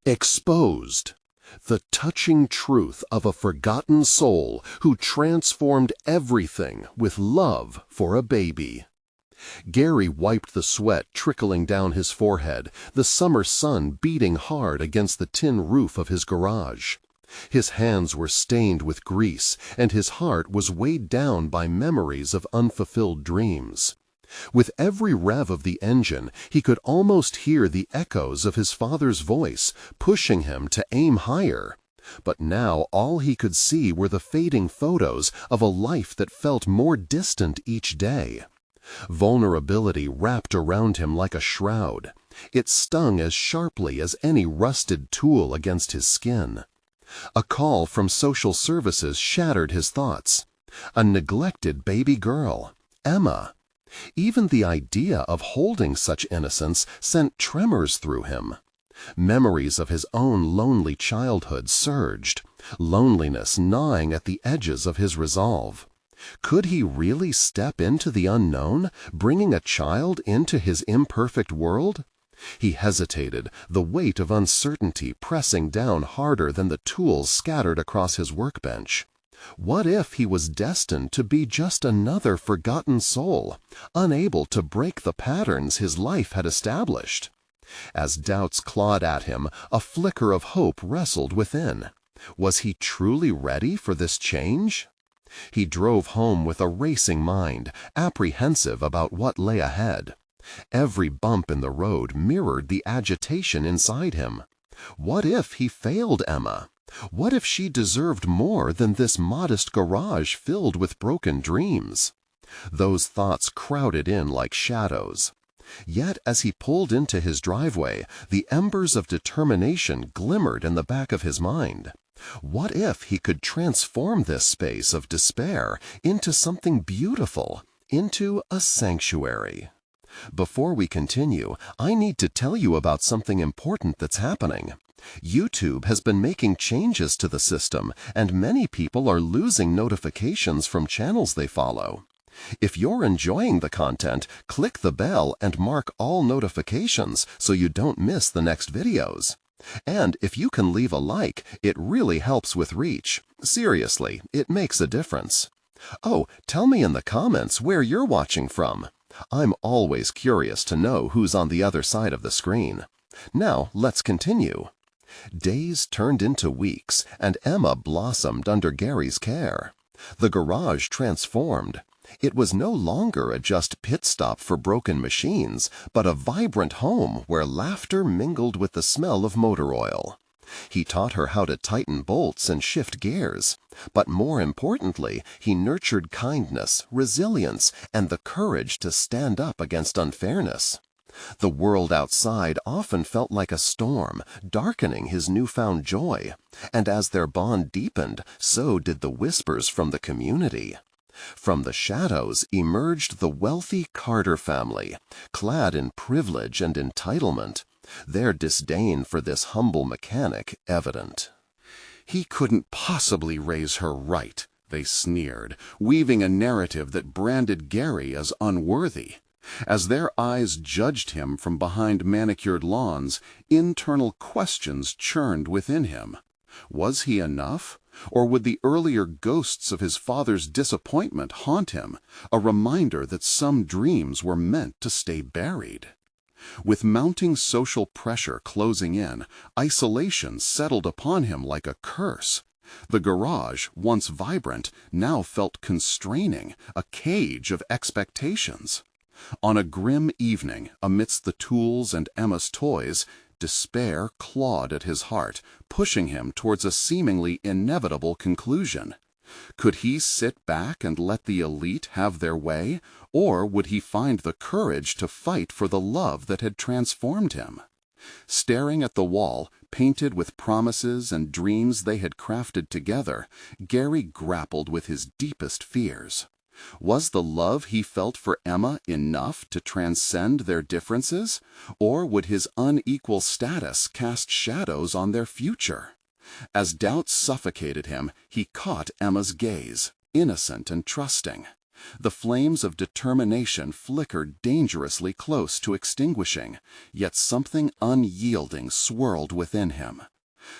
Exposed. The touching truth of a forgotten soul who transformed everything with love for a baby. Gary wiped the sweat trickling down his forehead, the summer sun beating hard against the tin roof of his garage. His hands were stained with grease, and his heart was weighed down by memories of unfulfilled dreams. With every rev of the engine, he could almost hear the echoes of his father's voice, pushing him to aim higher. But now all he could see were the fading photos of a life that felt more distant each day. Vulnerability wrapped around him like a shroud. It stung as sharply as any rusted tool against his skin. A call from social services shattered his thoughts. A neglected baby girl, Emma. Even the idea of holding such innocence sent tremors through him. Memories of his own lonely childhood surged, loneliness gnawing at the edges of his resolve. Could he really step into the unknown, bringing a child into his imperfect world? He hesitated, the weight of uncertainty pressing down harder than the tools scattered across his workbench. What if he was destined to be just another forgotten soul, unable to break the patterns his life had established? As doubts clawed at him, a flicker of hope wrestled within. Was he truly ready for this change? He drove home with a racing mind, apprehensive about what lay ahead. Every bump in the road mirrored the agitation inside him. What if he failed Emma? What if she deserved more than this modest garage filled with broken dreams? Those thoughts crowded in like shadows. Yet as he pulled into his driveway, the embers of determination glimmered in the back of his mind. What if he could transform this space of despair into something beautiful, into a sanctuary? Before we continue, I need to tell you about something important that's happening. YouTube has been making changes to the system, and many people are losing notifications from channels they follow. If you're enjoying the content, click the bell and mark all notifications so you don't miss the next videos. And if you can leave a like, it really helps with reach. Seriously, it makes a difference. Oh, tell me in the comments where you're watching from. I'm always curious to know who's on the other side of the screen. Now, let's continue. Days turned into weeks, and Emma blossomed under Gary's care. The garage transformed. It was no longer a just pit stop for broken machines, but a vibrant home where laughter mingled with the smell of motor oil. He taught her how to tighten bolts and shift gears, but more importantly, he nurtured kindness, resilience, and the courage to stand up against unfairness. The world outside often felt like a storm, darkening his newfound joy, and as their bond deepened, so did the whispers from the community. From the shadows emerged the wealthy Carter family, clad in privilege and entitlement, their disdain for this humble mechanic evident. "He couldn't possibly raise her right," they sneered, weaving a narrative that branded Gary as unworthy. As their eyes judged him from behind manicured lawns, internal questions churned within him. Was he enough? Or would the earlier ghosts of his father's disappointment haunt him, a reminder that some dreams were meant to stay buried? With mounting social pressure closing in, isolation settled upon him like a curse. The garage, once vibrant, now felt constraining, a cage of expectations. On a grim evening, amidst the tools and Emma's toys, despair clawed at his heart, pushing him towards a seemingly inevitable conclusion. Could he sit back and let the elite have their way, or would he find the courage to fight for the love that had transformed him? Staring at the wall, painted with promises and dreams they had crafted together, Gary grappled with his deepest fears. Was the love he felt for Emma enough to transcend their differences, or would his unequal status cast shadows on their future? As doubts suffocated him, he caught Emma's gaze, innocent and trusting. The flames of determination flickered dangerously close to extinguishing, yet something unyielding swirled within him.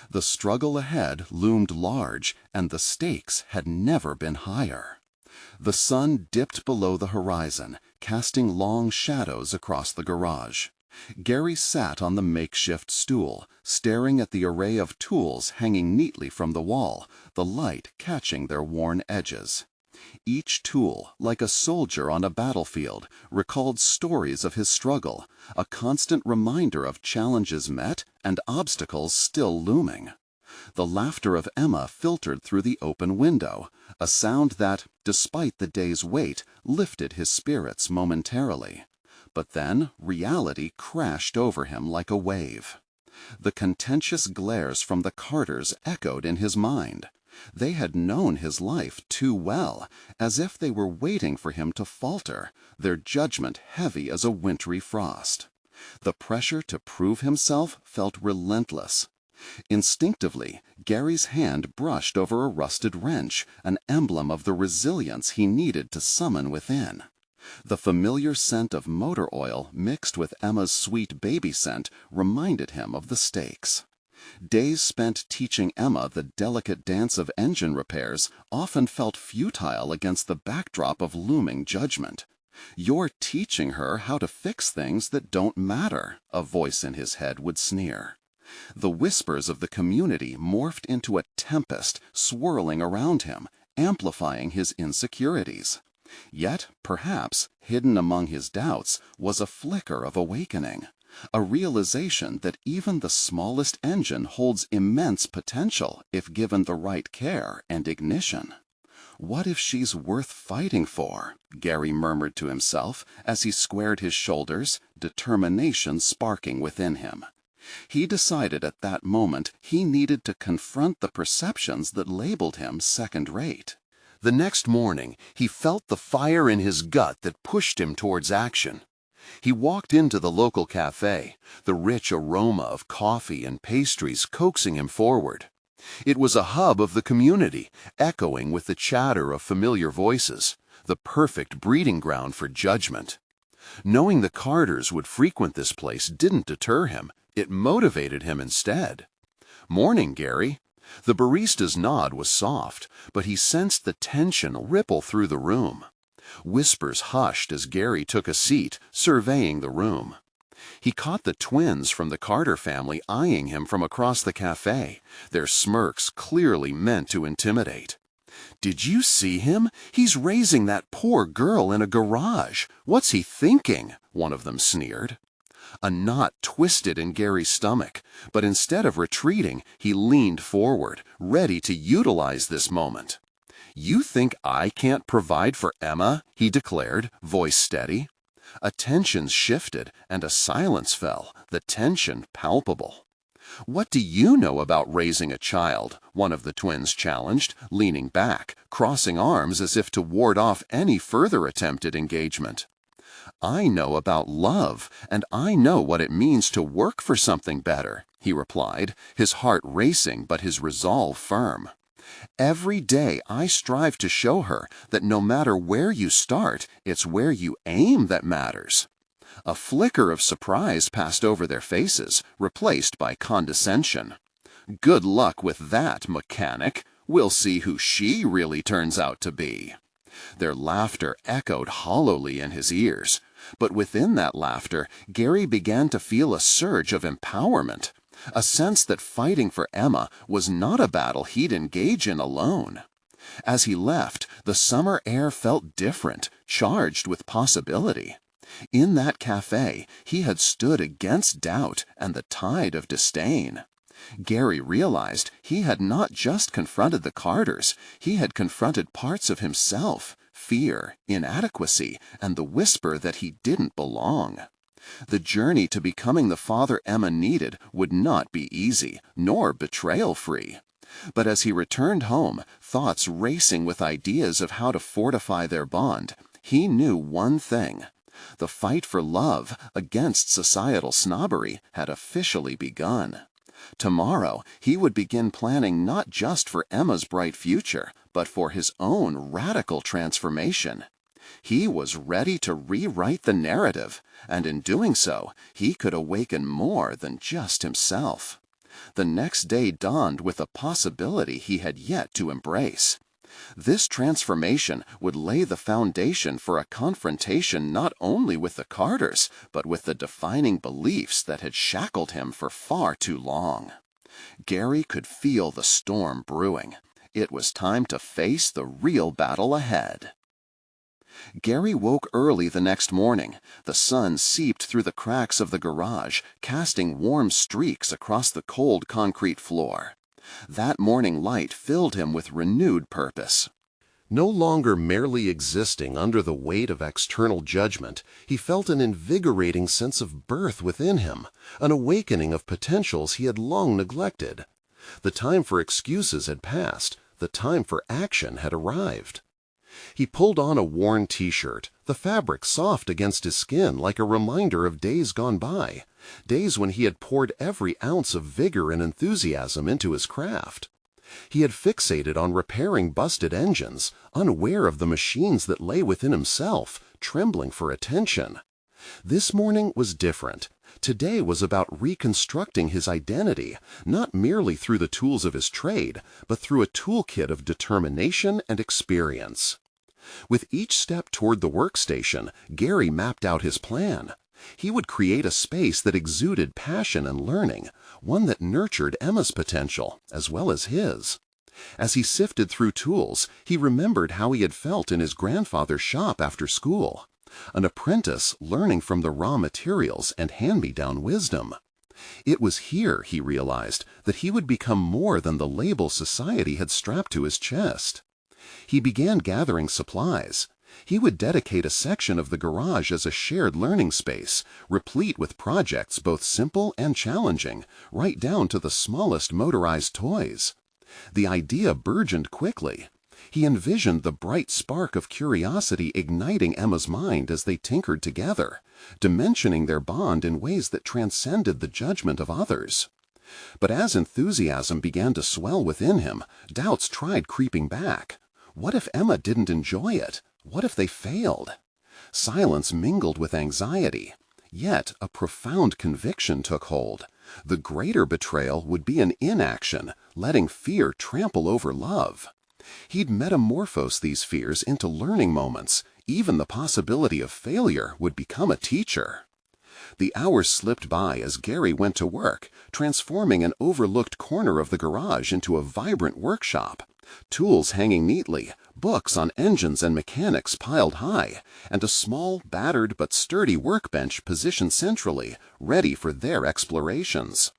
The struggle ahead loomed large, and the stakes had never been higher. The sun dipped below the horizon, casting long shadows across the garage. Gary sat on the makeshift stool, staring at the array of tools hanging neatly from the wall, the light catching their worn edges. Each tool, like a soldier on a battlefield, recalled stories of his struggle, a constant reminder of challenges met and obstacles still looming. The laughter of Emma filtered through the open window, a sound that, despite the day's weight, lifted his spirits momentarily. But then reality crashed over him like a wave. The contentious glares from the Carters echoed in his mind. They had known his life too well, as if they were waiting for him to falter, their judgment heavy as a wintry frost. The pressure to prove himself felt relentless. Instinctively, Gary's hand brushed over a rusted wrench, an emblem of the resilience he needed to summon within. The familiar scent of motor oil mixed with Emma's sweet baby scent reminded him of the stakes. Days spent teaching Emma the delicate dance of engine repairs often felt futile against the backdrop of looming judgment. "You're teaching her how to fix things that don't matter," a voice in his head would sneer. The whispers of the community morphed into a tempest swirling around him, amplifying his insecurities. Yet, perhaps, hidden among his doubts was a flicker of awakening, a realization that even the smallest engine holds immense potential if given the right care and ignition. "What if she's worth fighting for?" Gary murmured to himself as he squared his shoulders, determination sparking within him. He decided at that moment he needed to confront the perceptions that labeled him second-rate. The next morning, he felt the fire in his gut that pushed him towards action. He walked into the local cafe, the rich aroma of coffee and pastries coaxing him forward. It was a hub of the community, echoing with the chatter of familiar voices, the perfect breeding ground for judgment. Knowing the Carters would frequent this place didn't deter him, it motivated him instead. "Morning, Gary." The barista's nod was soft, but he sensed the tension ripple through the room. Whispers hushed as Gary took a seat, surveying the room. He caught the twins from the Carter family eyeing him from across the cafe, their smirks clearly meant to intimidate. "Did you see him? He's raising that poor girl in a garage. What's he thinking?" one of them sneered. A knot twisted in Gary's stomach, but instead of retreating, he leaned forward, ready to utilize this moment. "You think I can't provide for Emma?" he declared, voice steady. Attentions shifted, and a silence fell, the tension palpable. "What do you know about raising a child?" one of the twins challenged, leaning back, crossing arms as if to ward off any further attempt at engagement. "I know about love, and I know what it means to work for something better," he replied, his heart racing but his resolve firm. "Every day I strive to show her that no matter where you start, it's where you aim that matters." A flicker of surprise passed over their faces, replaced by condescension. "Good luck with that, mechanic. We'll see who she really turns out to be." Their laughter echoed hollowly in his ears, but within that laughter, Gary began to feel a surge of empowerment, a sense that fighting for Emma was not a battle he'd engage in alone. As he left, the summer air felt different, charged with possibility. In that cafe, he had stood against doubt and the tide of disdain. Gary realized he had not just confronted the Carters, he had confronted parts of himself, fear, inadequacy, and the whisper that he didn't belong. The journey to becoming the father Emma needed would not be easy, nor betrayal-free. But as he returned home, thoughts racing with ideas of how to fortify their bond, he knew one thing. The fight for love against societal snobbery had officially begun. Tomorrow, he would begin planning not just for Emma's bright future, but for his own radical transformation. He was ready to rewrite the narrative, and in doing so, he could awaken more than just himself. The next day dawned with a possibility he had yet to embrace. This transformation would lay the foundation for a confrontation not only with the Carters, but with the defining beliefs that had shackled him for far too long. Gary could feel the storm brewing. It was time to face the real battle ahead. Gary woke early the next morning. The sun seeped through the cracks of the garage, casting warm streaks across the cold concrete floor. That morning light filled him with renewed purpose. No longer merely existing under the weight of external judgment, he felt an invigorating sense of birth within him, an awakening of potentials he had long neglected. The time for excuses had passed. The time for action had arrived. He pulled on a worn t-shirt, the fabric soft against his skin like a reminder of days gone by, days when he had poured every ounce of vigor and enthusiasm into his craft. He had fixated on repairing busted engines, unaware of the machines that lay within himself, trembling for attention. This morning was different. Today was about reconstructing his identity, not merely through the tools of his trade, but through a toolkit of determination and experience. With each step toward the workstation, Gary mapped out his plan. He would create a space that exuded passion and learning, one that nurtured Emma's potential, as well as his. As he sifted through tools, he remembered how he had felt in his grandfather's shop after school. An apprentice learning from the raw materials and hand-me-down wisdom. It was here, he realized, that he would become more than the label society had strapped to his chest. He began gathering supplies. He would dedicate a section of the garage as a shared learning space, replete with projects both simple and challenging, right down to the smallest motorized toys. The idea burgeoned quickly. He envisioned the bright spark of curiosity igniting Emma's mind as they tinkered together, dimensioning their bond in ways that transcended the judgment of others. But as enthusiasm began to swell within him, doubts tried creeping back. What if Emma didn't enjoy it? What if they failed? Silence mingled with anxiety. Yet a profound conviction took hold. The greater betrayal would be an inaction, letting fear trample over love. He'd metamorphose these fears into learning moments. Even the possibility of failure would become a teacher. The hours slipped by as Gary went to work, transforming an overlooked corner of the garage into a vibrant workshop. Tools hanging neatly, books on engines and mechanics piled high, and a small, battered but sturdy workbench positioned centrally, ready for their explorations.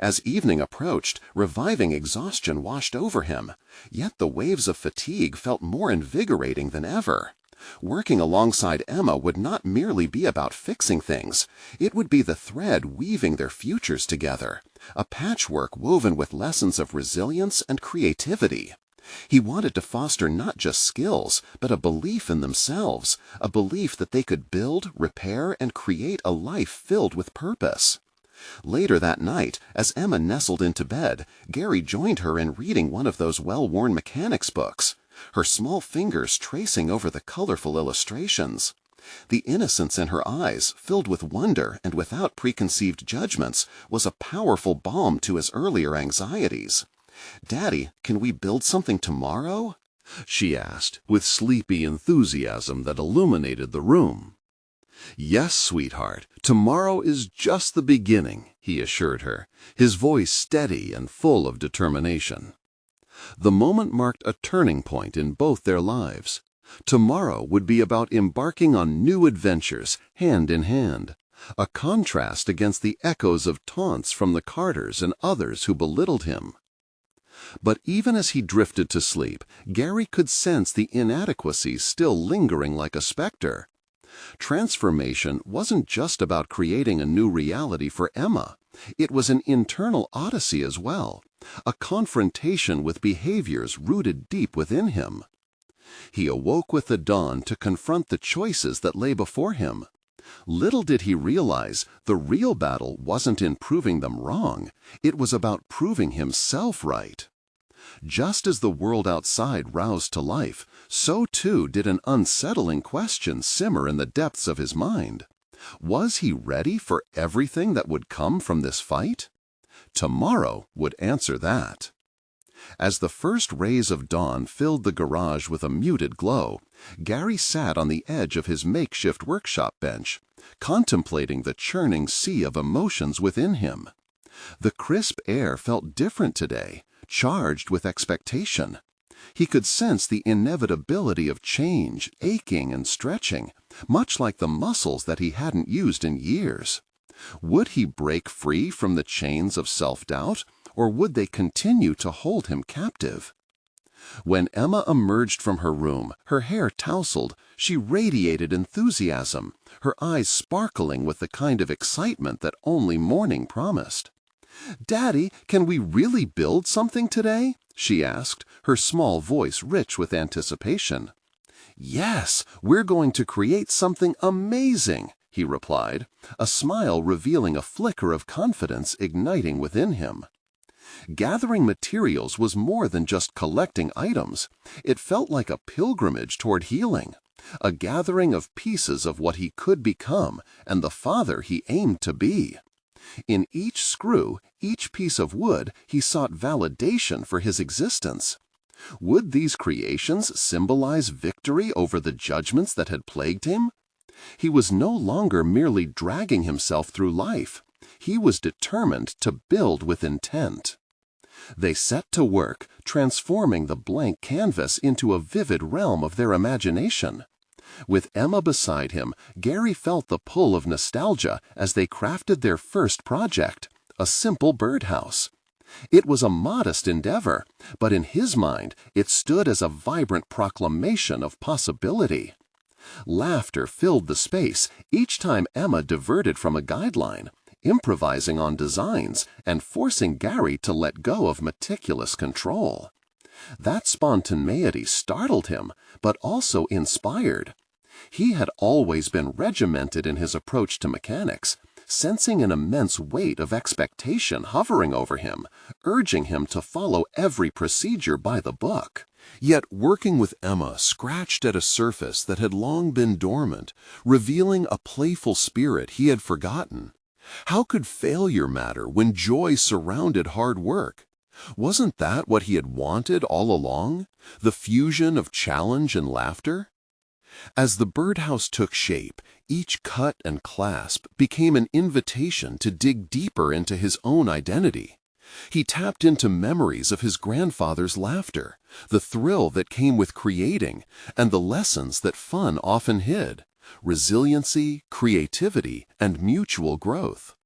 As evening approached, reviving exhaustion washed over him, yet the waves of fatigue felt more invigorating than ever. Working alongside Emma would not merely be about fixing things. It would be the thread weaving their futures together, a patchwork woven with lessons of resilience and creativity. He wanted to foster not just skills, but a belief in themselves, a belief that they could build, repair, and create a life filled with purpose. Later that night, as Emma nestled into bed, Gary joined her in reading one of those well-worn mechanics books, her small fingers tracing over the colorful illustrations. The innocence in her eyes, filled with wonder and without preconceived judgments, was a powerful balm to his earlier anxieties. "Daddy, can we build something tomorrow?" she asked, with sleepy enthusiasm that illuminated the room. "Yes, sweetheart, tomorrow is just the beginning," he assured her, his voice steady and full of determination. The moment marked a turning point in both their lives. Tomorrow would be about embarking on new adventures, hand in hand, a contrast against the echoes of taunts from the Carters and others who belittled him. But even as he drifted to sleep, Gary could sense the inadequacies still lingering like a specter. Transformation wasn't just about creating a new reality for Emma. It was an internal odyssey as well, a confrontation with behaviors rooted deep within him. He awoke with the dawn to confront the choices that lay before him. Little did he realize the real battle wasn't in proving them wrong. It was about proving himself right. Just as the world outside roused to life, so too did an unsettling question simmer in the depths of his mind. Was he ready for everything that would come from this fight? Tomorrow would answer that. As the first rays of dawn filled the garage with a muted glow, Gary sat on the edge of his makeshift workshop bench, contemplating the churning sea of emotions within him. The crisp air felt different today, charged with expectation. He could sense the inevitability of change, aching and stretching, much like the muscles that he hadn't used in years. Would he break free from the chains of self-doubt, or would they continue to hold him captive? When Emma emerged from her room, her hair tousled, she radiated enthusiasm, her eyes sparkling with the kind of excitement that only morning promised. "Daddy, can we really build something today?" she asked, her small voice rich with anticipation. "Yes, we're going to create something amazing," he replied, a smile revealing a flicker of confidence igniting within him. Gathering materials was more than just collecting items. It felt like a pilgrimage toward healing, a gathering of pieces of what he could become and the father he aimed to be. In each screw, each piece of wood, he sought validation for his existence. Would these creations symbolize victory over the judgments that had plagued him? He was no longer merely dragging himself through life. He was determined to build with intent. They set to work, transforming the blank canvas into a vivid realm of their imagination. With Emma beside him, Gary felt the pull of nostalgia as they crafted their first project, a simple birdhouse. It was a modest endeavor, but in his mind it stood as a vibrant proclamation of possibility. Laughter filled the space each time Emma diverted from a guideline, improvising on designs and forcing Gary to let go of meticulous control. That spontaneity startled him, but also inspired. He had always been regimented in his approach to mechanics, sensing an immense weight of expectation hovering over him, urging him to follow every procedure by the book. Yet working with Emma scratched at a surface that had long been dormant, revealing a playful spirit he had forgotten. How could failure matter when joy surrounded hard work? Wasn't that what he had wanted all along? The fusion of challenge and laughter? As the birdhouse took shape, each cut and clasp became an invitation to dig deeper into his own identity. He tapped into memories of his grandfather's laughter, the thrill that came with creating, and the lessons that fun often hid: resiliency, creativity, and mutual growth.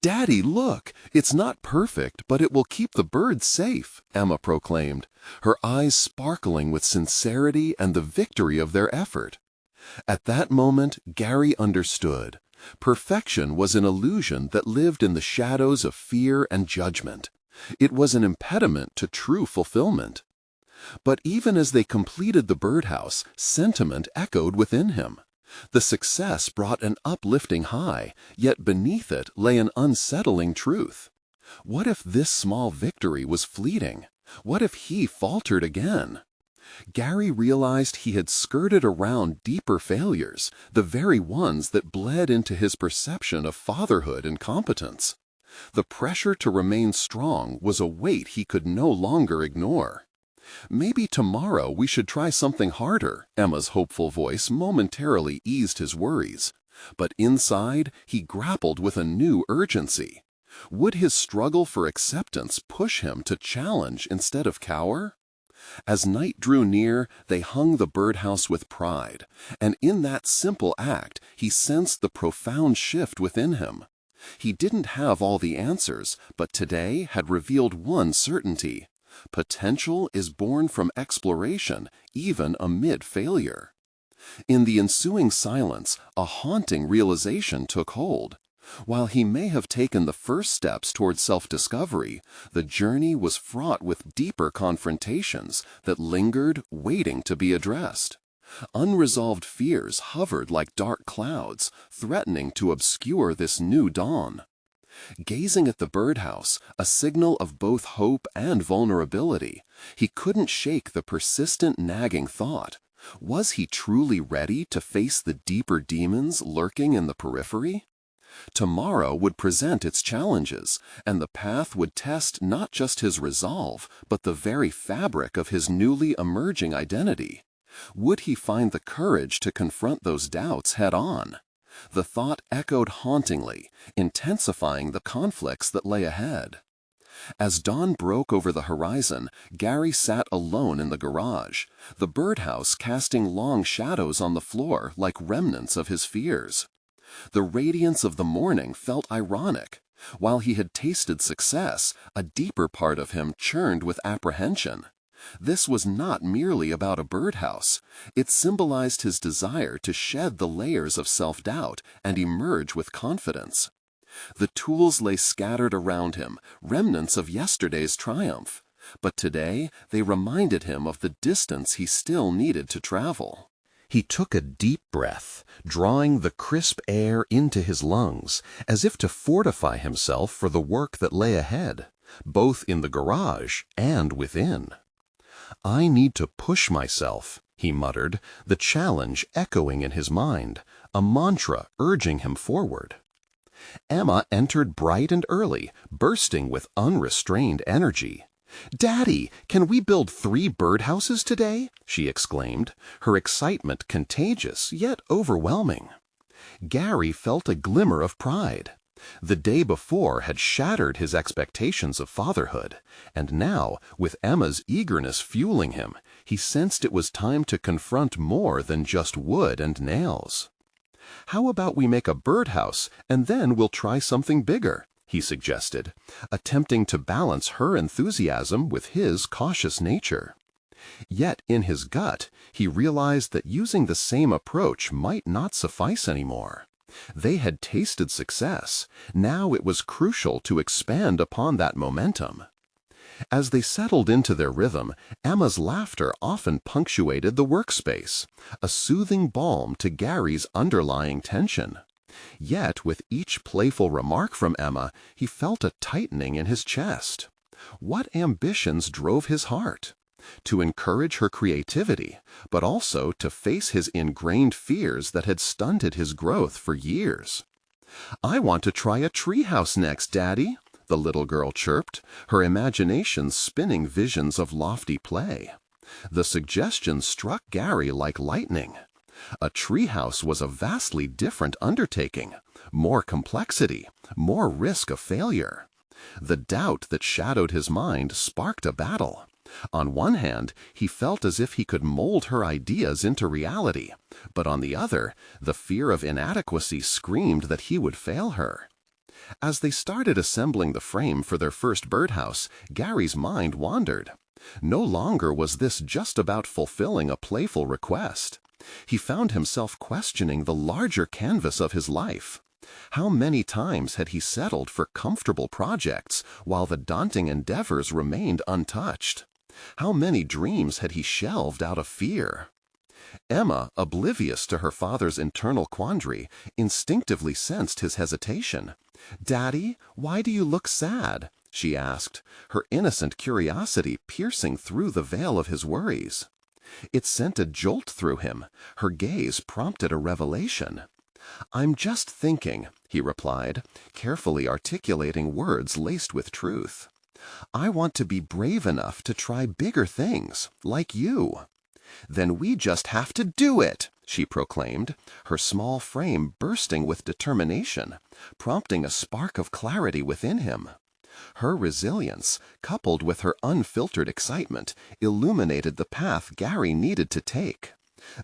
"Daddy, look! It's not perfect, but it will keep the birds safe," Emma proclaimed, her eyes sparkling with sincerity and the victory of their effort. At that moment, Gary understood. Perfection was an illusion that lived in the shadows of fear and judgment. It was an impediment to true fulfillment. But even as they completed the birdhouse, sentiment echoed within him. The success brought an uplifting high, yet beneath it lay an unsettling truth. What if this small victory was fleeting? What if he faltered again? Gary realized he had skirted around deeper failures, the very ones that bled into his perception of fatherhood and competence. The pressure to remain strong was a weight he could no longer ignore. "Maybe tomorrow we should try something harder," Emma's hopeful voice momentarily eased his worries. But inside, he grappled with a new urgency. Would his struggle for acceptance push him to challenge instead of cower? As night drew near, they hung the birdhouse with pride, and in that simple act he sensed the profound shift within him. He didn't have all the answers, but today had revealed one certainty: potential is born from exploration, even amid failure. In the ensuing silence, a haunting realization took hold. While he may have taken the first steps toward self-discovery, the journey was fraught with deeper confrontations that lingered, waiting to be addressed. Unresolved fears hovered like dark clouds, threatening to obscure this new dawn. Gazing at the birdhouse, a signal of both hope and vulnerability, he couldn't shake the persistent nagging thought. Was he truly ready to face the deeper demons lurking in the periphery? Tomorrow would present its challenges, and the path would test not just his resolve, but the very fabric of his newly emerging identity. Would he find the courage to confront those doubts head-on? The thought echoed hauntingly, intensifying the conflicts that lay ahead. As dawn broke over the horizon, Gary sat alone in the garage, the birdhouse casting long shadows on the floor like remnants of his fears. The radiance of the morning felt ironic. While he had tasted success, a deeper part of him churned with apprehension. This was not merely about a birdhouse. It symbolized his desire to shed the layers of self-doubt and emerge with confidence. The tools lay scattered around him, remnants of yesterday's triumph. But today they reminded him of the distance he still needed to travel. He took a deep breath, drawing the crisp air into his lungs, as if to fortify himself for the work that lay ahead, both in the garage and within. "I need to push myself," he muttered, the challenge echoing in his mind, a mantra urging him forward. Emma entered bright and early, bursting with unrestrained energy. "Daddy, can we build 3 birdhouses today?" she exclaimed, her excitement contagious yet overwhelming. Gary felt a glimmer of pride. The day before had shattered his expectations of fatherhood, and now, with Emma's eagerness fueling him, he sensed it was time to confront more than just wood and nails. "How about we make a birdhouse, and then we'll try something bigger?" he suggested, attempting to balance her enthusiasm with his cautious nature. Yet in his gut, he realized that using the same approach might not suffice anymore. They had tasted success. Now it was crucial to expand upon that momentum. As they settled into their rhythm, Emma's laughter often punctuated the workspace, a soothing balm to Gary's underlying tension. Yet with each playful remark from Emma, he felt a tightening in his chest. What ambitions drove his heart? To encourage her creativity, but also to face his ingrained fears that had stunted his growth for years. "I want to try a treehouse next, Daddy," the little girl chirped, her imagination spinning visions of lofty play. The suggestion struck Gary like lightning. A treehouse was a vastly different undertaking, more complexity, more risk of failure. The doubt that shadowed his mind sparked a battle. On one hand, he felt as if he could mold her ideas into reality, but on the other, the fear of inadequacy screamed that he would fail her. As they started assembling the frame for their first birdhouse, Gary's mind wandered. No longer was this just about fulfilling a playful request. He found himself questioning the larger canvas of his life. How many times had he settled for comfortable projects while the daunting endeavors remained untouched? How many dreams had he shelved out of fear? Emma, oblivious to her father's internal quandary, instinctively sensed his hesitation. "Daddy, why do you look sad?" she asked, her innocent curiosity piercing through the veil of his worries. It sent a jolt through him. Her gaze prompted a revelation. "I'm just thinking," he replied, carefully articulating words laced with truth. "I want to be brave enough to try bigger things, like you." "Then we just have to do it," she proclaimed, her small frame bursting with determination, prompting a spark of clarity within him. Her resilience, coupled with her unfiltered excitement, illuminated the path Gary needed to take.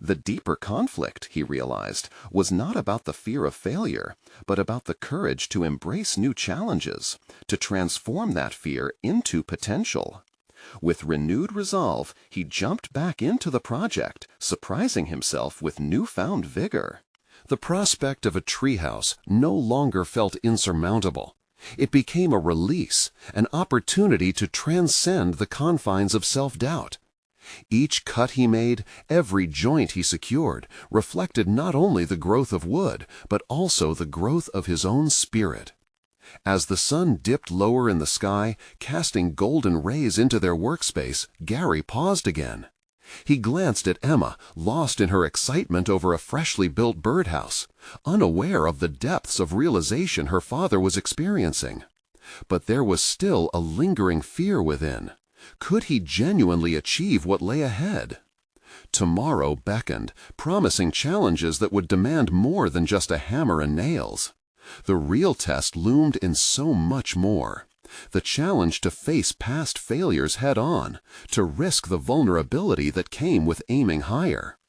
The deeper conflict, he realized, was not about the fear of failure, but about the courage to embrace new challenges, to transform that fear into potential. With renewed resolve, he jumped back into the project, surprising himself with newfound vigor. The prospect of a treehouse no longer felt insurmountable. It became a release, an opportunity to transcend the confines of self-doubt. Each cut he made, every joint he secured, reflected not only the growth of wood, but also the growth of his own spirit. As the sun dipped lower in the sky, casting golden rays into their workspace, Gary paused again. He glanced at Emma, lost in her excitement over a freshly built birdhouse, unaware of the depths of realization her father was experiencing. But there was still a lingering fear within. Could he genuinely achieve what lay ahead? Tomorrow beckoned, promising challenges that would demand more than just a hammer and nails. The real test loomed in so much more. The challenge to face past failures head-on, to risk the vulnerability that came with aiming higher.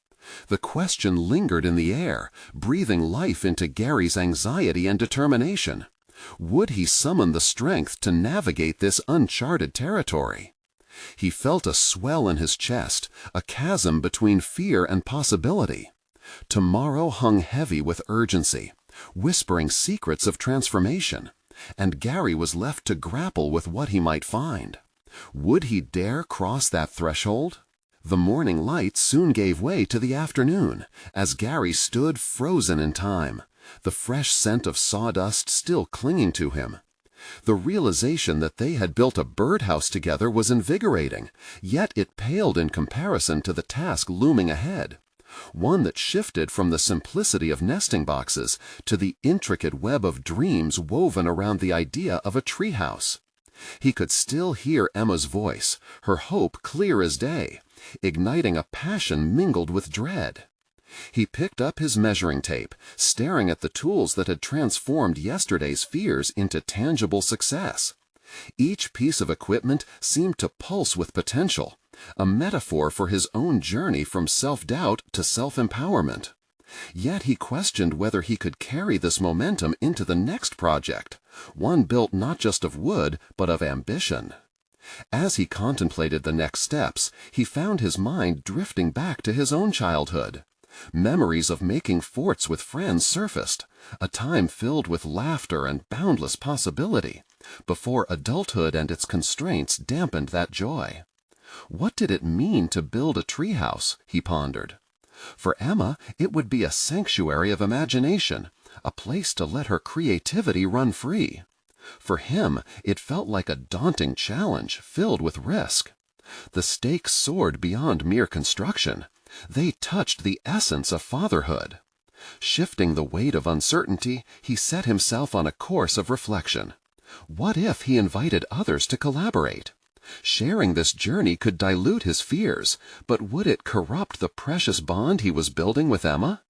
The question lingered in the air, breathing life into Gary's anxiety and determination. Would he summon the strength to navigate this uncharted territory? He felt a swell in his chest, a chasm between fear and possibility. Tomorrow hung heavy with urgency, whispering secrets of transformation, and Gary was left to grapple with what he might find. Would he dare cross that threshold? The morning light soon gave way to the afternoon, as Gary stood frozen in time, the fresh scent of sawdust still clinging to him. The realization that they had built a birdhouse together was invigorating, yet it paled in comparison to the task looming ahead. One that shifted from the simplicity of nesting boxes to the intricate web of dreams woven around the idea of a treehouse. He could still hear Emma's voice, her hope clear as day, igniting a passion mingled with dread. He picked up his measuring tape, staring at the tools that had transformed yesterday's fears into tangible success. Each piece of equipment seemed to pulse with potential, a metaphor for his own journey from self-doubt to self-empowerment. Yet he questioned whether he could carry this momentum into the next project, one built not just of wood, but of ambition. As he contemplated the next steps, he found his mind drifting back to his own childhood. Memories of making forts with friends surfaced, a time filled with laughter and boundless possibility, before adulthood and its constraints dampened that joy. What did it mean to build a treehouse, he pondered. For Emma, it would be a sanctuary of imagination, a place to let her creativity run free. For him, it felt like a daunting challenge filled with risk. The stakes soared beyond mere construction. They touched the essence of fatherhood. Shifting the weight of uncertainty, he set himself on a course of reflection. What if he invited others to collaborate? Sharing this journey could dilute his fears, but would it corrupt the precious bond he was building with Emma?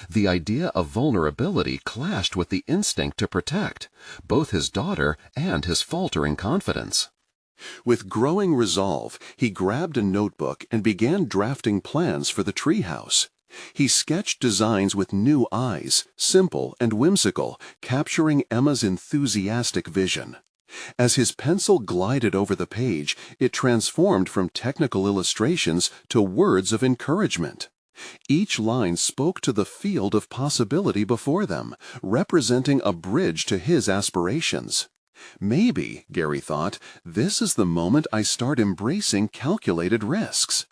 The idea of vulnerability clashed with the instinct to protect, both his daughter and his faltering confidence. With growing resolve, he grabbed a notebook and began drafting plans for the treehouse. He sketched designs with new eyes, simple and whimsical, capturing Emma's enthusiastic vision. As his pencil glided over the page, it transformed from technical illustrations to words of encouragement. Each line spoke to the field of possibility before them, representing a bridge to his aspirations. Maybe, Gary thought, this is the moment I start embracing calculated risks.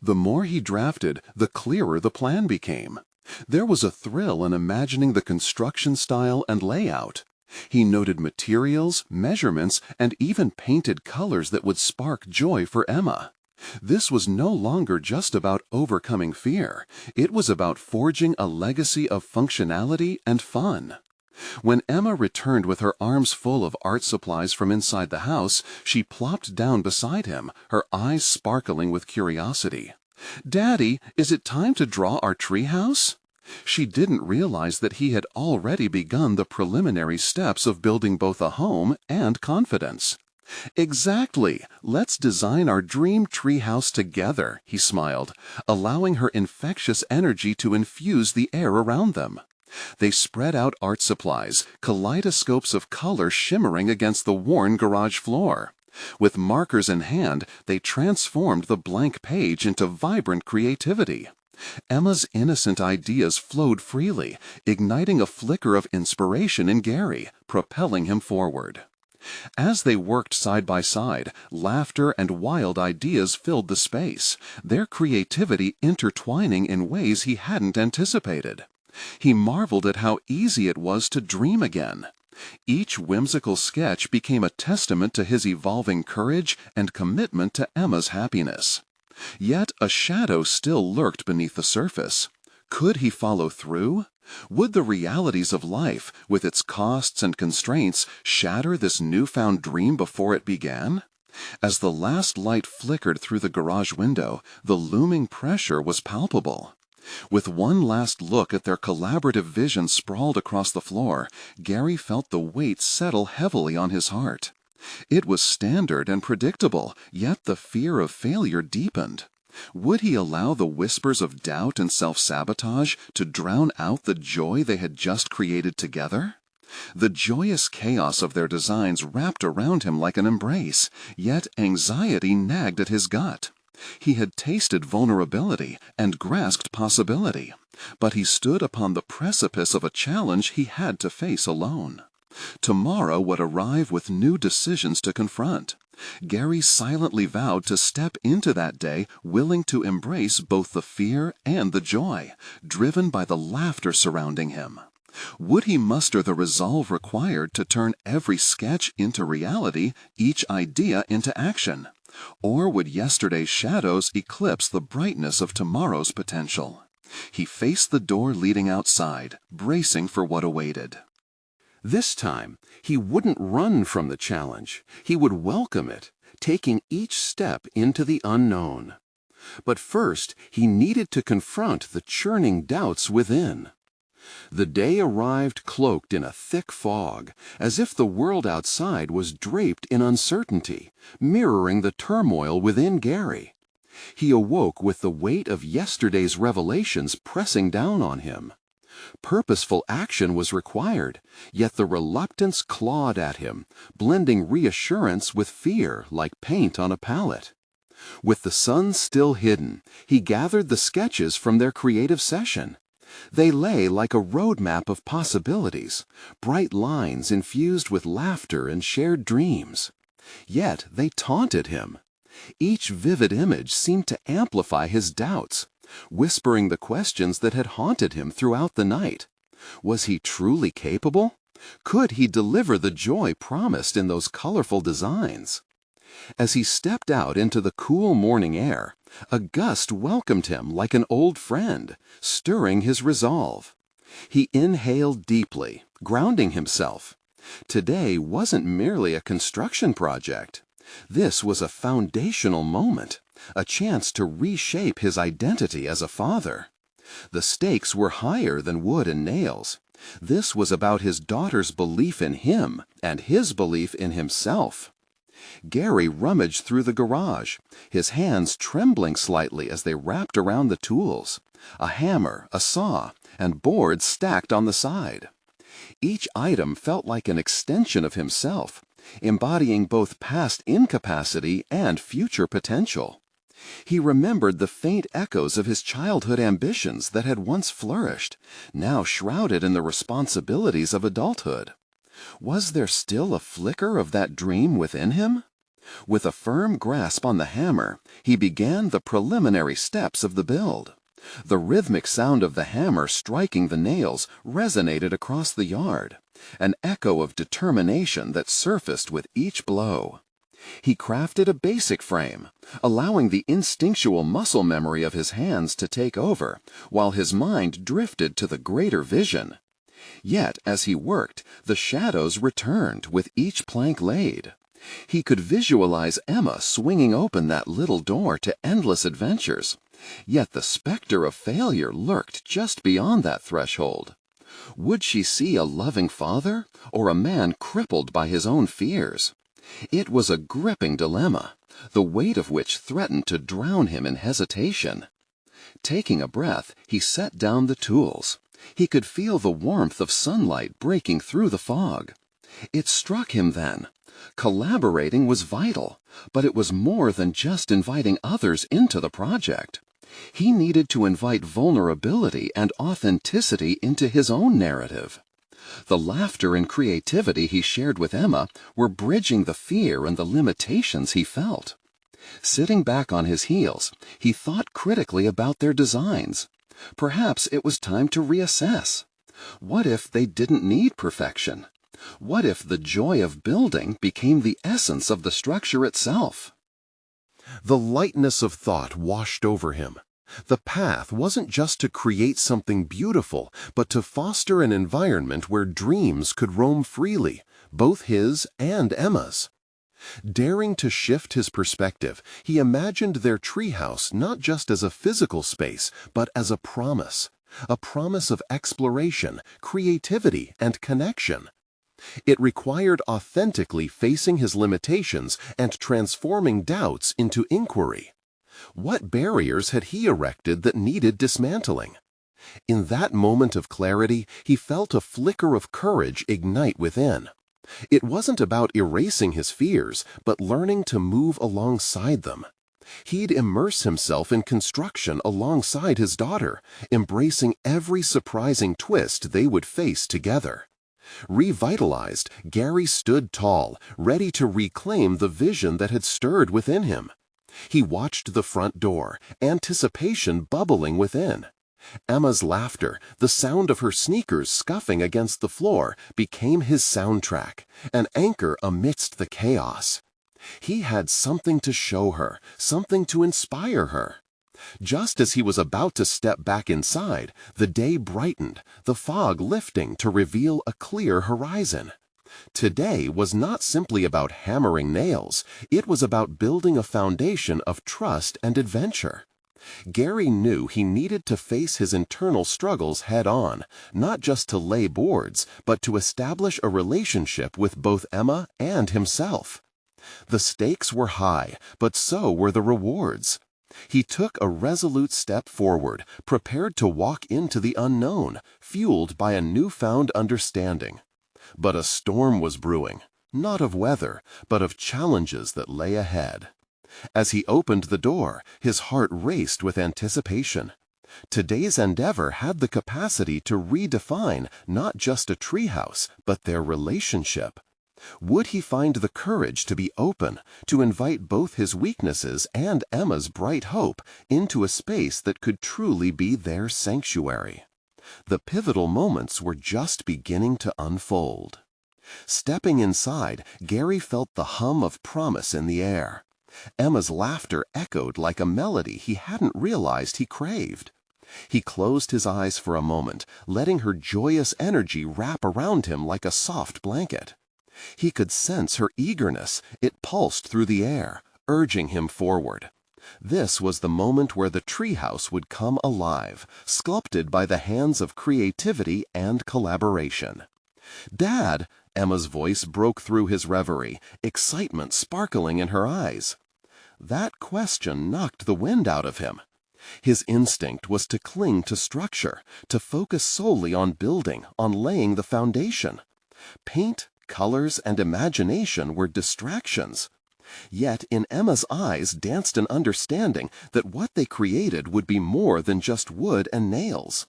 The more he drafted, the clearer the plan became. There was a thrill in imagining the construction style and layout. He noted materials, measurements, and even painted colors that would spark joy for Emma. This was no longer just about overcoming fear. It was about forging a legacy of functionality and fun. When Emma returned with her arms full of art supplies from inside the house, she plopped down beside him, her eyes sparkling with curiosity. "Daddy, is it time to draw our treehouse?" She didn't realize that he had already begun the preliminary steps of building both a home and confidence. "Exactly. Let's design our dream treehouse together," he smiled, allowing her infectious energy to infuse the air around them. They spread out art supplies, kaleidoscopes of color shimmering against the worn garage floor. With markers in hand, they transformed the blank page into vibrant creativity. Emma's innocent ideas flowed freely, igniting a flicker of inspiration in Gary, propelling him forward. As they worked side by side, laughter and wild ideas filled the space, their creativity intertwining in ways he hadn't anticipated. He marveled at how easy it was to dream again. Each whimsical sketch became a testament to his evolving courage and commitment to Emma's happiness. Yet a shadow still lurked beneath the surface. Could he follow through? Would the realities of life, with its costs and constraints, shatter this newfound dream before it began? As the last light flickered through the garage window, the looming pressure was palpable. With one last look at their collaborative vision sprawled across the floor, Gary felt the weight settle heavily on his heart. It was standard and predictable, yet the fear of failure deepened. Would he allow the whispers of doubt and self-sabotage to drown out the joy they had just created together? The joyous chaos of their designs wrapped around him like an embrace, yet anxiety nagged at his gut. He had tasted vulnerability and grasped possibility, but he stood upon the precipice of a challenge he had to face alone. Tomorrow would arrive with new decisions to confront. Gary silently vowed to step into that day willing to embrace both the fear and the joy, driven by the laughter surrounding him. Would he muster the resolve required to turn every sketch into reality, each idea into action? Or would yesterday's shadows eclipse the brightness of tomorrow's potential? He faced the door leading outside, bracing for what awaited. This time, he wouldn't run from the challenge. He would welcome it, taking each step into the unknown. But first, he needed to confront the churning doubts within. The day arrived cloaked in a thick fog, as if the world outside was draped in uncertainty, mirroring the turmoil within Gary. He awoke with the weight of yesterday's revelations pressing down on him. Purposeful action was required, yet the reluctance clawed at him, blending reassurance with fear like paint on a palette. With the sun still hidden, he gathered the sketches from their creative session. They lay like a roadmap of possibilities, bright lines infused with laughter and shared dreams. Yet they taunted him. Each vivid image seemed to amplify his doubts, whispering the questions that had haunted him throughout the night. Was he truly capable? Could he deliver the joy promised in those colorful designs? As he stepped out into the cool morning air, a gust welcomed him like an old friend, stirring his resolve. He inhaled deeply, grounding himself. Today wasn't merely a construction project. This was a foundational moment, a chance to reshape his identity as a father. The stakes were higher than wood and nails. This was about his daughter's belief in him and his belief in himself. Gary rummaged through the garage, his hands trembling slightly as they wrapped around the tools, a hammer, a saw, and boards stacked on the side. Each item felt like an extension of himself, embodying both past incapacity and future potential. He remembered the faint echoes of his childhood ambitions that had once flourished, now shrouded in the responsibilities of adulthood. Was there still a flicker of that dream within him? With a firm grasp on the hammer, he began the preliminary steps of the build. The rhythmic sound of the hammer striking the nails resonated across the yard, an echo of determination that surfaced with each blow. He crafted a basic frame, allowing the instinctual muscle memory of his hands to take over, while his mind drifted to the greater vision. Yet, as he worked, the shadows returned with each plank laid. He could visualize Emma swinging open that little door to endless adventures. Yet the specter of failure lurked just beyond that threshold. Would she see a loving father, or a man crippled by his own fears? It was a gripping dilemma, the weight of which threatened to drown him in hesitation. Taking a breath, he set down the tools. He could feel the warmth of sunlight breaking through the fog. It struck him then. Collaborating was vital, but it was more than just inviting others into the project. He needed to invite vulnerability and authenticity into his own narrative. The laughter and creativity he shared with Emma were bridging the fear and the limitations he felt. Sitting back on his heels, he thought critically about their designs. Perhaps it was time to reassess. What if they didn't need perfection? What if the joy of building became the essence of the structure itself? The lightness of thought washed over him. The path wasn't just to create something beautiful, but to foster an environment where dreams could roam freely, both his and Emma's. Daring to shift his perspective, he imagined their treehouse not just as a physical space, but as a promise of exploration, creativity, and connection. It required authentically facing his limitations and transforming doubts into inquiry. What barriers had he erected that needed dismantling? In that moment of clarity, he felt a flicker of courage ignite within. It wasn't about erasing his fears, but learning to move alongside them. He'd immerse himself in construction alongside his daughter, embracing every surprising twist they would face together. Revitalized, Gary stood tall, ready to reclaim the vision that had stirred within him. He watched the front door, anticipation bubbling within. Emma's laughter, the sound of her sneakers scuffing against the floor, became his soundtrack, an anchor amidst the chaos. He had something to show her, something to inspire her. Just as he was about to step back inside, the day brightened, the fog lifting to reveal a clear horizon. Today was not simply about hammering nails, it was about building a foundation of trust and adventure. Gary knew he needed to face his internal struggles head-on, not just to lay boards, but to establish a relationship with both Emma and himself. The stakes were high, but so were the rewards. He took a resolute step forward, prepared to walk into the unknown, fueled by a newfound understanding. But a storm was brewing, not of weather, but of challenges that lay ahead. As he opened the door, his heart raced with anticipation. Today's endeavor had the capacity to redefine not just a treehouse, but their relationship. Would he find the courage to be open, to invite both his weaknesses and Emma's bright hope into a space that could truly be their sanctuary? The pivotal moments were just beginning to unfold. Stepping inside, Gary felt the hum of promise in the air. Emma's laughter echoed like a melody he hadn't realized he craved. He closed his eyes for a moment, letting her joyous energy wrap around him like a soft blanket. He could sense her eagerness. It pulsed through the air, urging him forward. This was the moment where the treehouse would come alive, sculpted by the hands of creativity and collaboration. "Dad!" Emma's voice broke through his reverie, excitement sparkling in her eyes. That question knocked the wind out of him. His instinct was to cling to structure, to focus solely on building, on laying the foundation. Paint, colors, and imagination were distractions. Yet in Emma's eyes danced an understanding that what they created would be more than just wood and nails.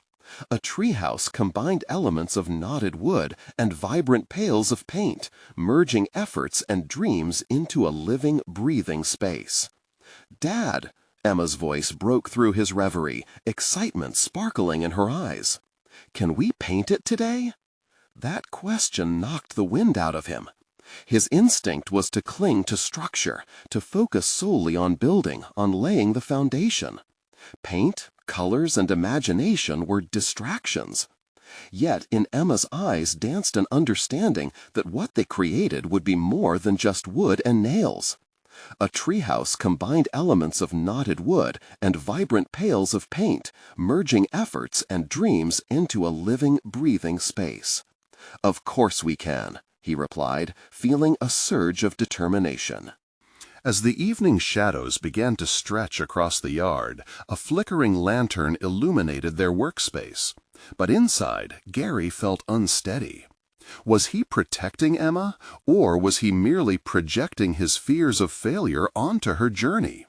A treehouse combined elements of knotted wood and vibrant pails of paint, merging efforts and dreams into a living, breathing space. "Dad!" Emma's voice broke through his reverie, excitement sparkling in her eyes. "Can we paint it today?" That question knocked the wind out of him. His instinct was to cling to structure, to focus solely on building, on laying the foundation. Paint, colors, and imagination were distractions. Yet in Emma's eyes danced an understanding that what they created would be more than just wood and nails. A treehouse combined elements of knotted wood and vibrant pails of paint, merging efforts and dreams into a living, breathing space. "Of course we can," he replied, feeling a surge of determination. As the evening shadows began to stretch across the yard, a flickering lantern illuminated their workspace. But inside, Gary felt unsteady. Was he protecting Emma, or was he merely projecting his fears of failure onto her journey?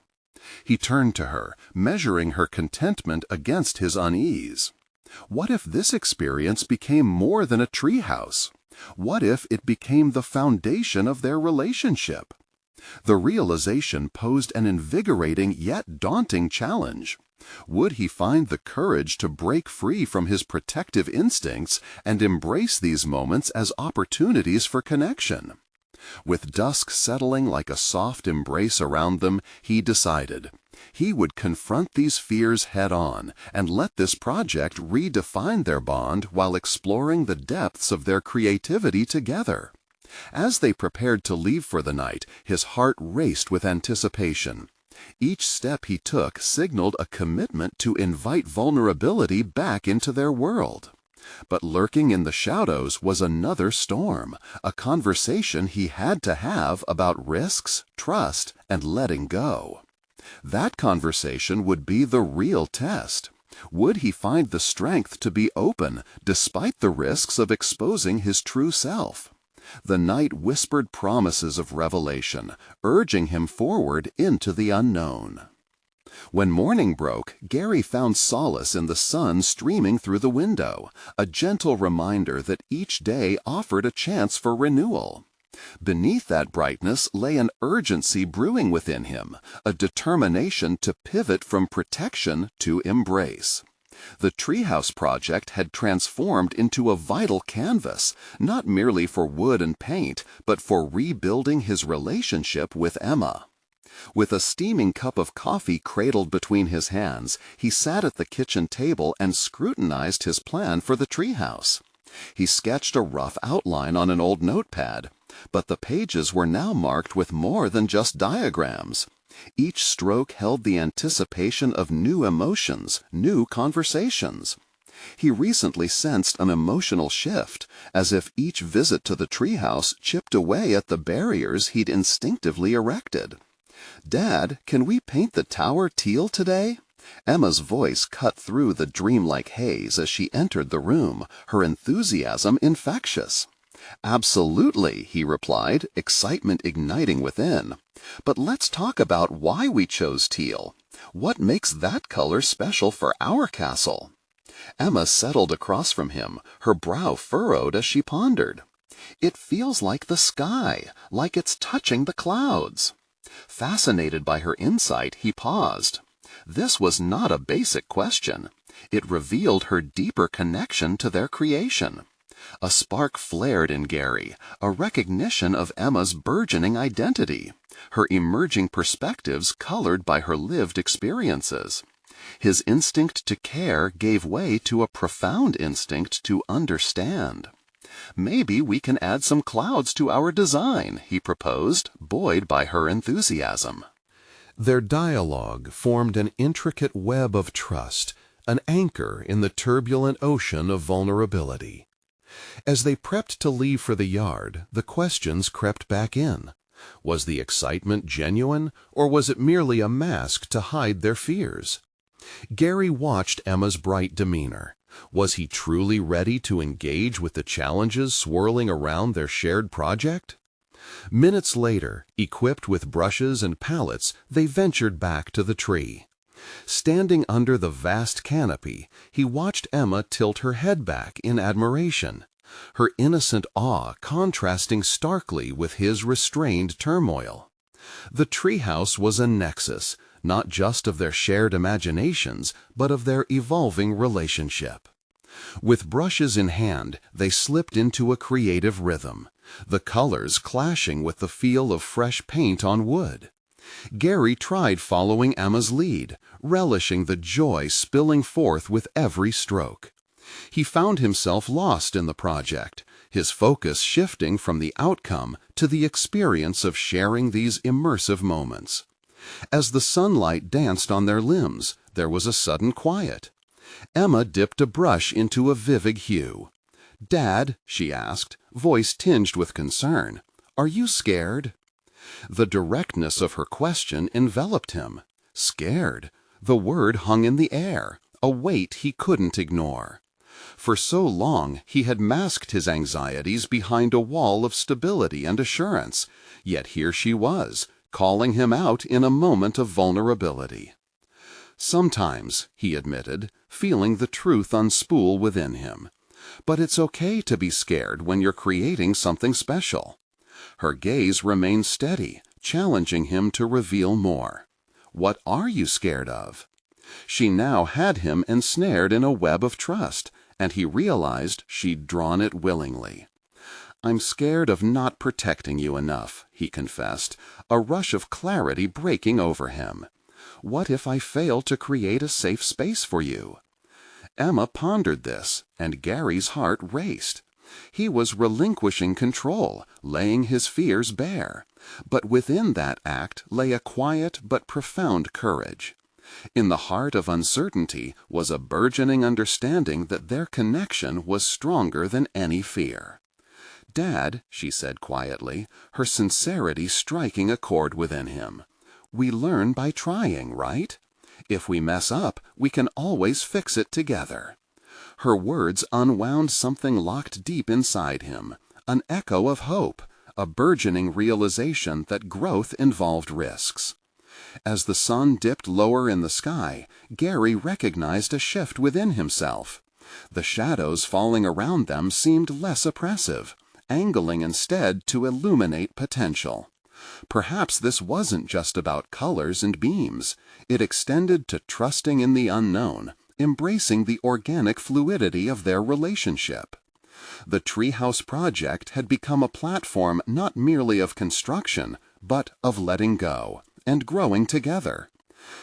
He turned to her, measuring her contentment against his unease. What if this experience became more than a treehouse? What if it became the foundation of their relationship? The realization posed an invigorating yet daunting challenge. Would he find the courage to break free from his protective instincts and embrace these moments as opportunities for connection? With dusk settling like a soft embrace around them, he decided he would confront these fears head-on and let this project redefine their bond while exploring the depths of their creativity together. As they prepared to leave for the night, his heart raced with anticipation. Each step he took signaled a commitment to invite vulnerability back into their world. But lurking in the shadows was another storm, a conversation he had to have about risks, trust, and letting go. That conversation would be the real test. Would he find the strength to be open despite the risks of exposing his true self? The night whispered promises of revelation, urging him forward into the unknown. When morning broke, Gary found solace in the sun streaming through the window, a gentle reminder that each day offered a chance for renewal. Beneath that brightness lay an urgency brewing within him, a determination to pivot from protection to embrace. The treehouse project had transformed into a vital canvas, not merely for wood and paint, but for rebuilding his relationship with Emma. With a steaming cup of coffee cradled between his hands, he sat at the kitchen table and scrutinized his plan for the treehouse. He sketched a rough outline on an old notepad, but the pages were now marked with more than just diagrams. Each stroke held the anticipation of new emotions, new conversations. He recently sensed an emotional shift, as if each visit to the treehouse chipped away at the barriers he'd instinctively erected. "Dad, can we paint the tower teal today?" Emma's voice cut through the dreamlike haze as she entered the room, her enthusiasm infectious. "Absolutely," he replied, excitement igniting within. "But let's talk about why we chose teal. What makes that color special for our castle?" Emma settled across from him, her brow furrowed as she pondered. "It feels like the sky, like it's touching the clouds." Fascinated by her insight, he paused. This was not a basic question. It revealed her deeper connection to their creation. A spark flared in Gary, a recognition of Emma's burgeoning identity, her emerging perspectives colored by her lived experiences. His instinct to care gave way to a profound instinct to understand. "Maybe we can add some clouds to our design," he proposed, buoyed by her enthusiasm. Their dialogue formed an intricate web of trust, an anchor in the turbulent ocean of vulnerability. As they prepped to leave for the yard, the questions crept back in. Was the excitement genuine, or was it merely a mask to hide their fears? Gary watched Emma's bright demeanor. Was he truly ready to engage with the challenges swirling around their shared project? Minutes later, equipped with brushes and palettes, they ventured back to the tree. Standing under the vast canopy, he watched Emma tilt her head back in admiration, her innocent awe contrasting starkly with his restrained turmoil. The treehouse was a nexus, not just of their shared imaginations, but of their evolving relationship. With brushes in hand, they slipped into a creative rhythm, the colors clashing with the feel of fresh paint on wood. Gary tried following Emma's lead, relishing the joy spilling forth with every stroke. He found himself lost in the project, his focus shifting from the outcome to the experience of sharing these immersive moments. As the sunlight danced on their limbs, there was a sudden quiet. Emma dipped a brush into a vivid hue. "Dad," she asked, voice tinged with concern, "are you scared?" The directness of her question enveloped him. Scared? The word hung in the air, a weight he couldn't ignore. For so long he had masked his anxieties behind a wall of stability and assurance, yet here she was, calling him out in a moment of vulnerability. "Sometimes," he admitted, feeling the truth unspool within him. "But it's okay to be scared when you're creating something special." Her gaze remained steady, challenging him to reveal more. "What are you scared of?" She now had him ensnared in a web of trust, and he realized she'd drawn it willingly. "I'm scared of not protecting you enough," he confessed, a rush of clarity breaking over him. "What if I fail to create a safe space for you?" Emma pondered this, and Gary's heart raced. He was relinquishing control, laying his fears bare. But within that act lay a quiet but profound courage. In the heart of uncertainty was a burgeoning understanding that their connection was stronger than any fear. "Dad," she said quietly, her sincerity striking a chord within him, "we learn by trying, right? If we mess up, we can always fix it together." Her words unwound something locked deep inside him, an echo of hope, a burgeoning realization that growth involved risks. As the sun dipped lower in the sky, Gary recognized a shift within himself. The shadows falling around them seemed less oppressive, angling instead to illuminate potential. Perhaps this wasn't just about colors and beams. It extended to trusting in the unknown, embracing the organic fluidity of their relationship. The treehouse project had become a platform not merely of construction, but of letting go and growing together.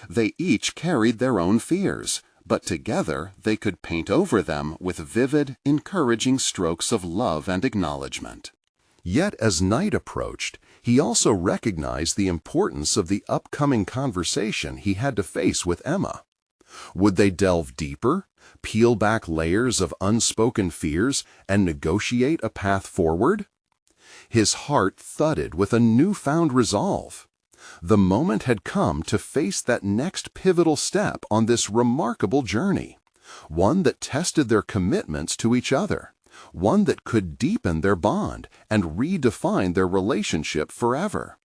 They each carried their own fears, but together they could paint over them with vivid, encouraging strokes of love and acknowledgement. Yet as night approached, he also recognized the importance of the upcoming conversation he had to face with Emma. Would they delve deeper, peel back layers of unspoken fears, and negotiate a path forward? His heart thudded with a newfound resolve. The moment had come to face that next pivotal step on this remarkable journey, one that tested their commitments to each other, one that could deepen their bond and redefine their relationship forever.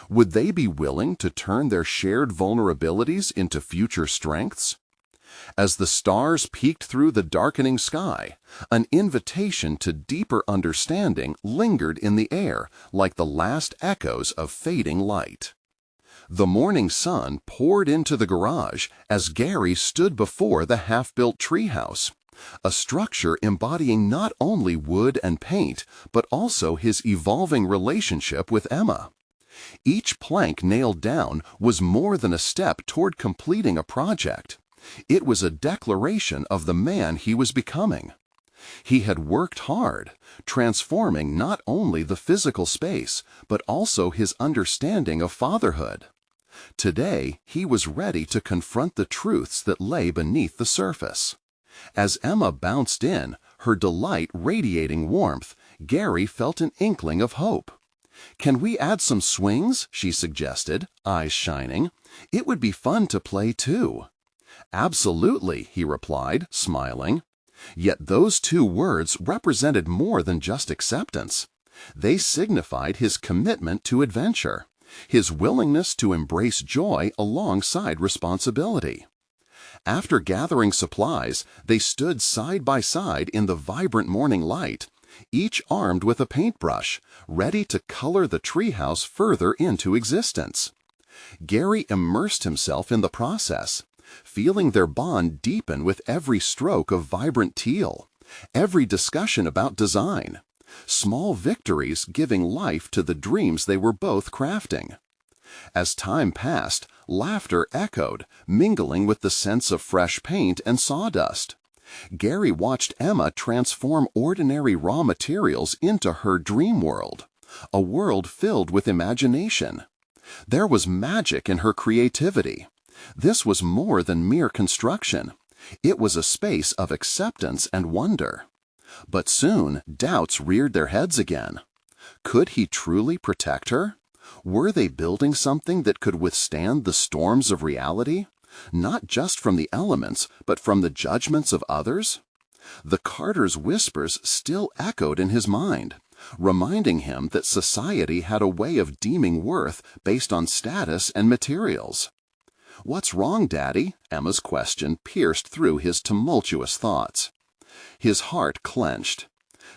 Would they be willing to turn their shared vulnerabilities into future strengths? As the stars peeked through the darkening sky, an invitation to deeper understanding lingered in the air like the last echoes of fading light. The morning sun poured into the garage as Gary stood before the half-built treehouse, a structure embodying not only wood and paint, but also his evolving relationship with Emma. Each plank nailed down was more than a step toward completing a project. It was a declaration of the man he was becoming. He had worked hard, transforming not only the physical space, but also his understanding of fatherhood. Today, he was ready to confront the truths that lay beneath the surface. As Emma bounced in, her delight radiating warmth, Gary felt an inkling of hope. "Can we add some swings?" she suggested, eyes shining. "It would be fun to play too." "Absolutely," he replied, smiling. Yet those two words represented more than just acceptance. They signified his commitment to adventure, his willingness to embrace joy alongside responsibility. After gathering supplies, they stood side by side in the vibrant morning light, each armed with a paintbrush, ready to color the treehouse further into existence. Gary immersed himself in the process, feeling their bond deepen with every stroke of vibrant teal, every discussion about design, small victories giving life to the dreams they were both crafting. As time passed, laughter echoed, mingling with the sense of fresh paint and sawdust. Gary watched Emma transform ordinary raw materials into her dream world, a world filled with imagination. There was magic in her creativity. This was more than mere construction. It was a space of acceptance and wonder. But soon, doubts reared their heads again. Could he truly protect her? Were they building something that could withstand the storms of reality, not just from the elements, but from the judgments of others? The Carter's whispers still echoed in his mind, reminding him that society had a way of deeming worth based on status and materials. "What's wrong, Daddy?" Emma's question pierced through his tumultuous thoughts. His heart clenched.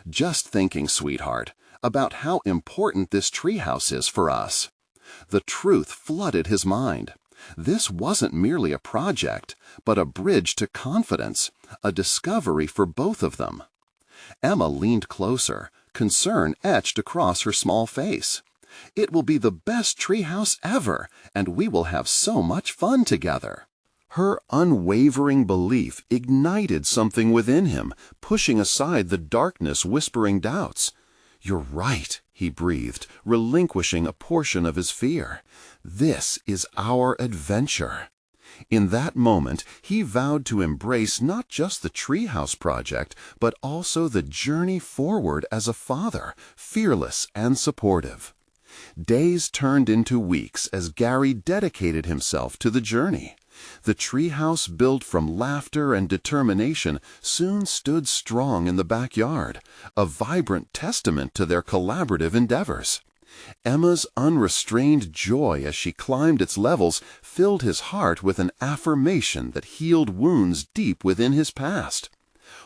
"Just thinking, sweetheart, about how important this treehouse is for us." The truth flooded his mind. This wasn't merely a project, but a bridge to confidence, a discovery for both of them. Emma leaned closer, concern etched across her small face. "It will be the best treehouse ever, and we will have so much fun together." Her unwavering belief ignited something within him, pushing aside the darkness whispering doubts. "You're right," he breathed, relinquishing a portion of his fear. "This is our adventure." In that moment, he vowed to embrace not just the treehouse project, but also the journey forward as a father, fearless and supportive. Days turned into weeks as Gary dedicated himself to the journey. The treehouse, built from laughter and determination, soon stood strong in the backyard, a vibrant testament to their collaborative endeavors. Emma's unrestrained joy as she climbed its levels filled his heart with an affirmation that healed wounds deep within his past.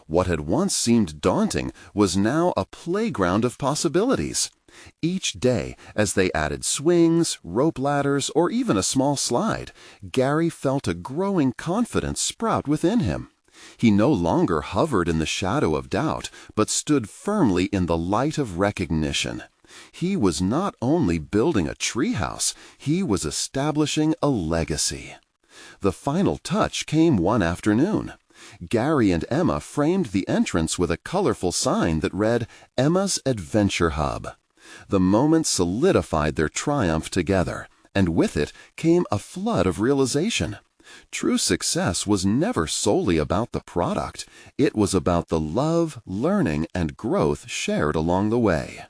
What had once seemed daunting was now a playground of possibilities. Each day, as they added swings, rope ladders, or even a small slide, Gary felt a growing confidence sprout within him. He no longer hovered in the shadow of doubt, but stood firmly in the light of recognition. He was not only building a treehouse, he was establishing a legacy. The final touch came one afternoon. Gary and Emma framed the entrance with a colorful sign that read, "Emma's Adventure Hub." The moment solidified their triumph together, and with it came a flood of realization. True success was never solely about the product. It was about the love, learning, and growth shared along the way.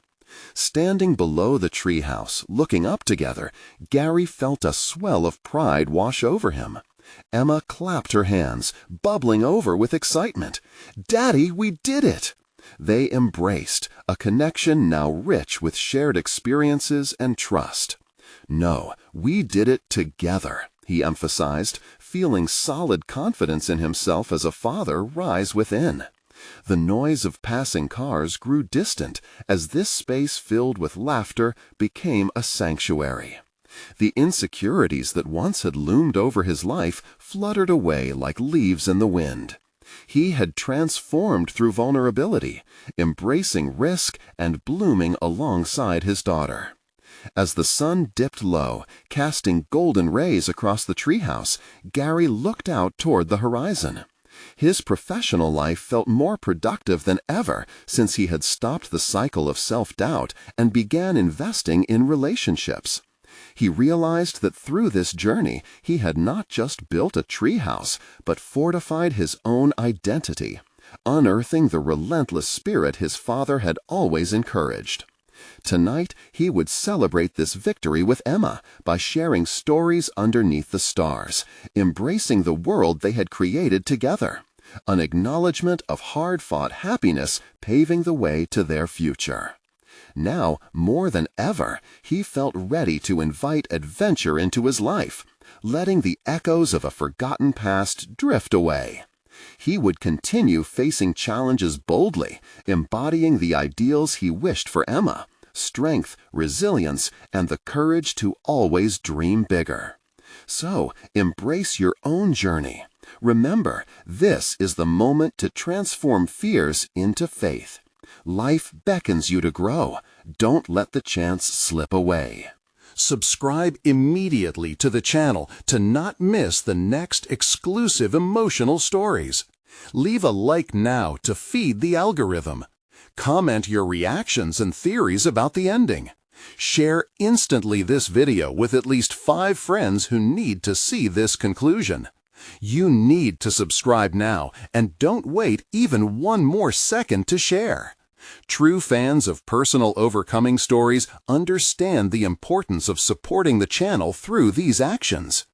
Standing below the treehouse, looking up together, Gary felt a swell of pride wash over him. Emma clapped her hands, bubbling over with excitement. "Daddy, we did it!" They embraced, a connection now rich with shared experiences and trust. "No, we did it together," he emphasized, feeling solid confidence in himself as a father rise within. The noise of passing cars grew distant as this space filled with laughter became a sanctuary. The insecurities that once had loomed over his life fluttered away like leaves in the wind. He had transformed through vulnerability, embracing risk and blooming alongside his daughter. As the sun dipped low, casting golden rays across the treehouse, Gary looked out toward the horizon. His professional life felt more productive than ever since he had stopped the cycle of self-doubt and began investing in relationships. He realized that through this journey, he had not just built a treehouse, but fortified his own identity, unearthing the relentless spirit his father had always encouraged. Tonight, he would celebrate this victory with Emma by sharing stories underneath the stars, embracing the world they had created together, an acknowledgement of hard-fought happiness paving the way to their future. Now, more than ever, he felt ready to invite adventure into his life, letting the echoes of a forgotten past drift away. He would continue facing challenges boldly, embodying the ideals he wished for Emma: strength, resilience, and the courage to always dream bigger. So, embrace your own journey. Remember, this is the moment to transform fears into faith. Life beckons you to grow. Don't let the chance slip away. Subscribe immediately to the channel to not miss the next exclusive emotional stories. Leave a like now to feed the algorithm. Comment your reactions and theories about the ending. Share instantly this video with at least 5 friends who need to see this conclusion. You need to subscribe now and don't wait even one more second to share. True fans of personal overcoming stories understand the importance of supporting the channel through these actions.